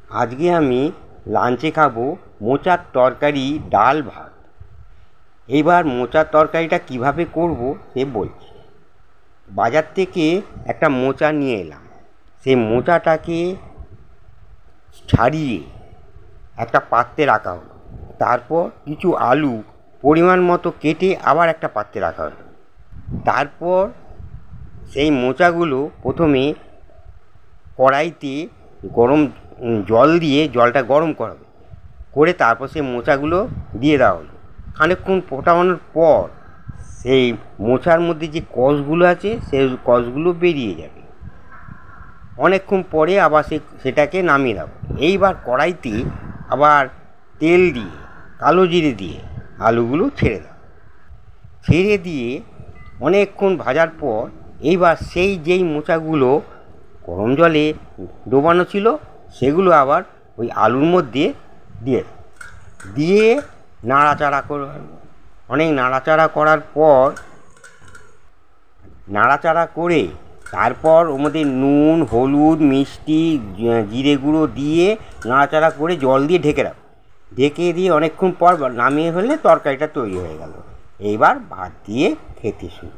আজকে আমি লাঞ্চে খাবো মোচার তরকারি, ডাল, ভাত। এইবার মোচার তরকারিটা কিভাবে করব সে বলছি। বাজার থেকে একটা মোচা নিয়ে এলাম। সেই মোচাটাকে ছাড়িয়ে একটা পাত্রে রাখা হলো। তারপর কিছু আলু পরিমাণ মতো কেটে আবার একটা পাত্রে রাখা হলো। তারপর সেই মোচাগুলো প্রথমে কড়াইতে গরম জল দিয়ে জলটা গরম করাবে, করে তারপর সেই মোচাগুলো দিয়ে দেওয়া হলো। খানিকক্ষণ ফোটানোর পর সেই মোচার মধ্যে যে কষগুলো আছে সেই কষগুলো বেরিয়ে যাবে। অনেকক্ষণ পরে আবার সেটাকে নামিয়ে দেবো। এইবার কড়াইতে আবার তেল দিয়ে কালো জিরে দিয়ে আলুগুলো ছেড়ে দাও। ছেড়ে দিয়ে অনেকক্ষণ ভাজার পর এইবার সেই যেই মোচাগুলো গরম জলে ডোবানো ছিল সেগুলো আবার ওই আলুর মধ্যে দিয়ে নাড়াচাড়া করে অনেক নাড়াচাড়া করার পর তারপর ওর মধ্যে নুন, হলুদ, মিষ্টি, জিরে গুঁড়ো দিয়ে নাড়াচাড়া করে জল দিয়ে ঢেকে দিয়ে অনেকক্ষণ পর নামিয়ে ফেললে তরকারিটা তৈরি হয়ে গেল। এইবার ভাত দিয়ে খেতে শুরু।